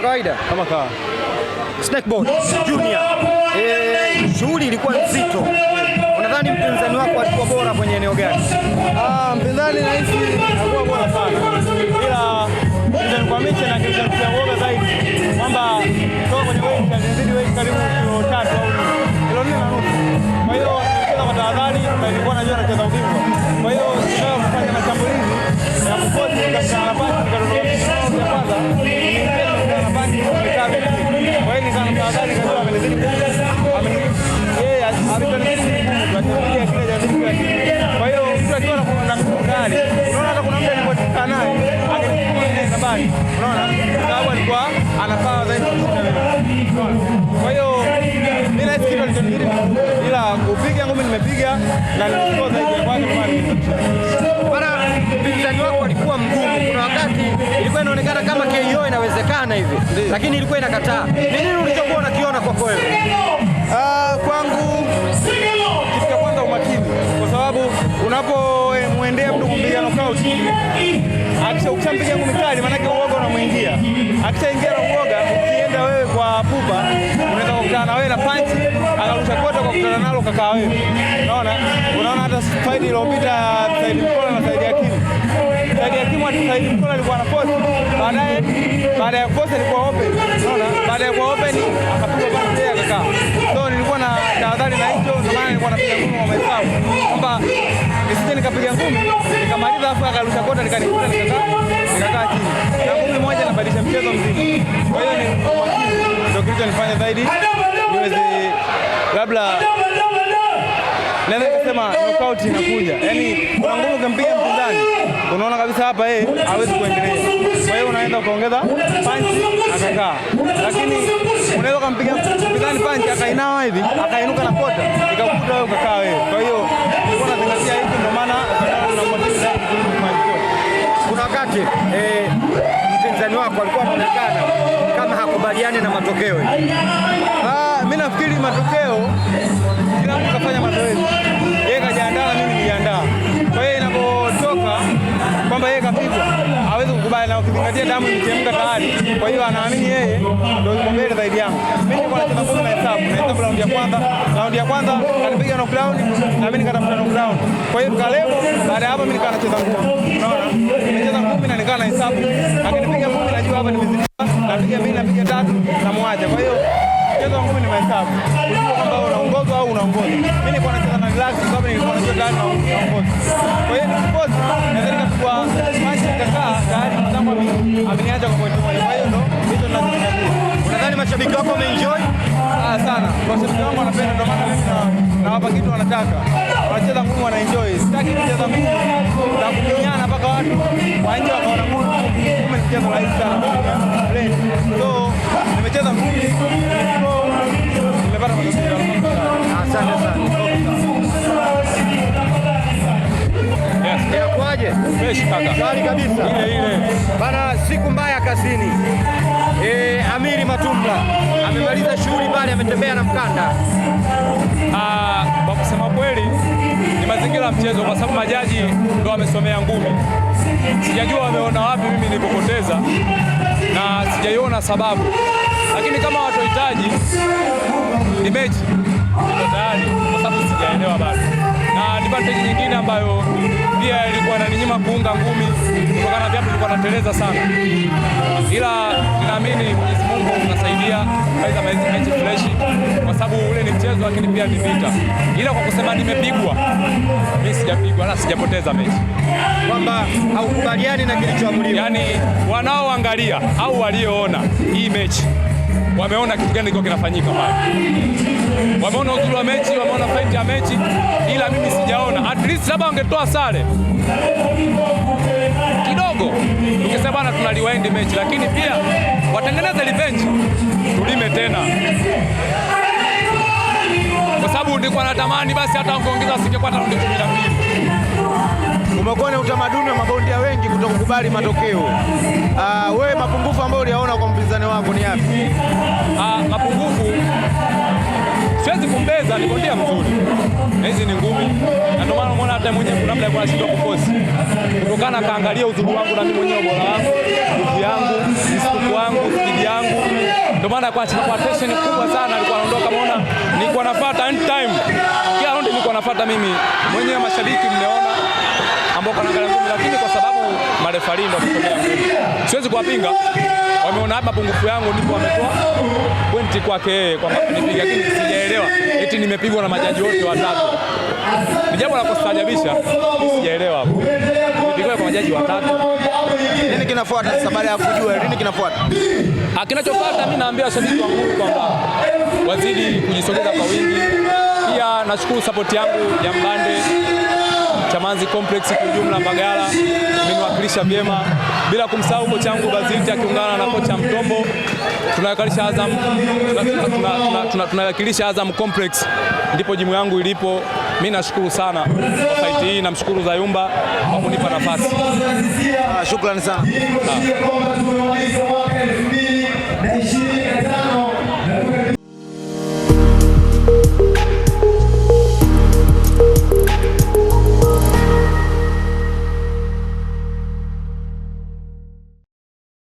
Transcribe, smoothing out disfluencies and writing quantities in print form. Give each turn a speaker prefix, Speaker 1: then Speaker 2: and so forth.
Speaker 1: kawaida.
Speaker 2: Kama kawa.
Speaker 1: Snakeball Junior. Shughuli ilikuwa nzito. Unadhani mpinzani wako alikuwa bora kwenye eneo gani?
Speaker 2: Mpinzani nahisi alikuwa bora sana. Ila kwa mechi na kilichotia woga zaidi kwamba toka kwenye weight alizidi weight karibu kilo 3 au kilo 4 na nusu. Kwa hiyo nilicheza kwa tahadhari na nilikuwa najua nacheza ubingwa. Kwa hiyo ndio kufanya mashambulizi ya kuposti katika nafasi nikadondoka ya kwanza. Niliingia nafasi nikabe. Kwa hiyo nikaanza tahadhari kama amenizidi yeye amenizidi kutuambia kile jamii. Kwa hiyo mtu akiwa na kukali unaona hata kuna mtu alikuwa naye akinifunga habari unaona sababu alikuwa anafaa zaidi kushinda mimi. Kwa hiyo mimi na kitu alichoniiri ila kupiga ngumi nimepiga na nilikuwa zaidi ya kwanza
Speaker 1: bana. Mpinzani wako alikuwa mgumu, kuna wakati ilikuwa inaonekana kama KO inawezekana hivi lakini ilikuwa inakataa. Ni nini ulichokuwa unakiona kwa kweli?
Speaker 2: Kwangu kitu cha kwanza umakini, kwa sababu unapomwendea mtu kumpiga knockout ukishampiga ngumi kali maana yake uoga unamuingia. Akishaingia na uoga, ukienda wewe kwa pupa unaweza kukutana na wewe na punch akarusha kote kwa kukutana nalo kakaa wewe. Unaona hata fight iliyopita Said Mkola na Said Hakim. Said Hakim hata Said Mkola alikuwa na force. Baada ya force ilikuwa open. Unaona? Baada ya kuwa open akapiga punch yake akakaa. So nilikuwa na tahadhari na hicho, ndio maana nilikuwa napiga ngumi kwa mahesabu. Kwamba nisije nikapiga ngumi nikamaliza afu akarusha kote nikanikuta nikakaa chini. Na ngumi moja inabadilisha mchezo mzima. Kwa hiyo ni ndio kilichonifanya zaidi niweze labda naweza kusema knockout inakuja. Yaani kuna ngumu ukimpiga mpinzani unaona kabisa hapa yeye hawezi kuendelea. Kwa hiyo unaenda ukaongeza punch akakaa. Lakini unaweza kumpiga mpinzani punch akainawa hivi, akainuka na kota, ikakukuta wewe ukakaa wewe. Kwa hiyo nilikuwa nazingatia hicho, ndio maana tunamwachilia
Speaker 1: kuna wakati mpinzani wako alikuwa anaonekana kama hakubaliani na matokeo.
Speaker 2: Mimi nafikiri matokeo kila mtu kafanya mazoezi. Yeye kajiandaa na mimi nilijiandaa. Kwa hiyo inapotoka kwamba yeye kapigwa, hawezi kukubali na ukizingatia damu imechemka tayari. Kwa hiyo anaamini yeye ndio yuko mbele zaidi yangu. Mimi nilikuwa nacheza ngumi na hesabu raundi ya kwanza. Raundi ya kwanza kanipiga knockdown na mimi nikatafuta knockdown. Kwa hiyo tukalebo, baada ya hapo mimi nikaanza kucheza ngumi. Unaona? Nimecheza ngumi na nikawa na hesabu. Akinipiga ngumi najua hapa nimezidi. Napiga mbili napiga tatu na muacha. Kwa hiyo mchezo wa ngumi ni mahesabu. Unajua kwamba unaongoza au unaongoza. Mimi nilikuwa nacheza na relax kwa sababu nilikuwa najua tayari naongoza. Kwa hiyo nilipozi naweza nikachukua punch nikakaa tayari mtambo ameniacha kwa point moja. Kwa hiyo ndo hicho ninachokiambia.
Speaker 1: Unadhani mashabiki wako wameenjoy?
Speaker 2: Sana. Mashabiki wangu wanapenda, ndio maana mimi nawapa kitu wanataka. Wanacheza ngumi wanaenjoy. Sitaki kucheza ngumi na kupinyana mpaka watu waanje wakaona ngumi ni mchezo rahisi sana. So nimecheza ngumi nimepata matokeo.
Speaker 1: Asante sana.
Speaker 2: Yes.
Speaker 1: Inakuaje?
Speaker 2: Fresh kaka.
Speaker 1: Shwari kabisa.
Speaker 2: Ile.
Speaker 1: Bana, siku mbaya kazini. Amiri Matumla amemaliza shughuli pale, ametembea na mkanda.
Speaker 2: Kwa kusema kweli ni mazingira ya mchezo, kwa sababu majaji ndio wamesomea ngumi. Sijajua wameona wapi mimi nilipopoteza na sijaiona sababu, lakini kama watohitaji ni mechi ndio tayari, kwa sababu sijaelewa bado. Na advantage nyingine ambayo pia ilikuwa inaninyima kuunga ngumi kutokana na viatu vilikuwa nateleza sana, ila ninaamini Mwenyezi Mungu anasaidia kaiza mechi fresh, kwa sababu ule ni mchezo lakini pia ni vita. Ila kwa kusema nimepigwa, mimi sijapigwa wala sijapoteza mechi,
Speaker 1: kwamba haukubaliani na kilichoamuliwa.
Speaker 2: Yaani wanaoangalia au walioona hii mechi wameona kitu gani kiko kinafanyika pale. Wameona uzuri wa mechi, wameona fight ya mechi, ila mimi sijaona. At least labda wangetoa sare kidogo, tukisema bana tuna rewind mechi, lakini pia watengeneze revenge, tulime tena, kwa sababu nilikuwa natamani basi hata wangeongeza singepata raundi 12.
Speaker 1: Umekuwa na utamaduni wa mabondia wengi kutokukubali matokeo. Wewe mapungufu ambayo uliyaona kwa mpinzani wako ni yapi?
Speaker 2: Mapungufu siwezi kumbeza, ni bondia mzuri na hizi ni ngumi, na ndio maana unaona hata mwenyewe labda alikuwa anashindwa kuposi
Speaker 3: inawezekana kaangalia uzuri wangu na mimi mwenyewe ubora wangu, nguvu yangu, msukumo wangu, spidi yangu. Ndio maana kwa attention kubwa sana alikuwa anaondoka, maona nilikuwa nafuata end time. Kila round nilikuwa nafuata mimi mwenyewe, mashabiki mmeona ambao kanaangalia ngumi, lakini kwa sababu marefari ndio wametolea ngumi. Siwezi kuwapinga. Wameona hapa pungufu yangu ndipo wametoa pointi kwake yeye kwamba nipiga, lakini sijaelewa eti nimepigwa na majaji wote watatu. Ni jambo la kustaajabisha, sijaelewa hapo. Nimepigwa kwa majaji watatu.
Speaker 1: Nini kinafuata sasa baada ya kujua nini kinafuata?
Speaker 3: Kinachofuata mimi naambia washabiki wangu kwamba wazidi kujisogeza kwa wingi. Pia nashukuru support yangu ya Mbande, Chamazi Complex kwa ujumla, Mbagala imeniwakilisha vyema, bila kumsahau kocha wangu Baziti akiungana na kocha Mtombo. Tunawakilisha Azam, tunawakilisha Azam Complex, ndipo jimu yangu ilipo. Mimi nashukuru sana kwa fight hii, namshukuru Zayumba kwa kunipa nafasi.
Speaker 1: Shukrani sana.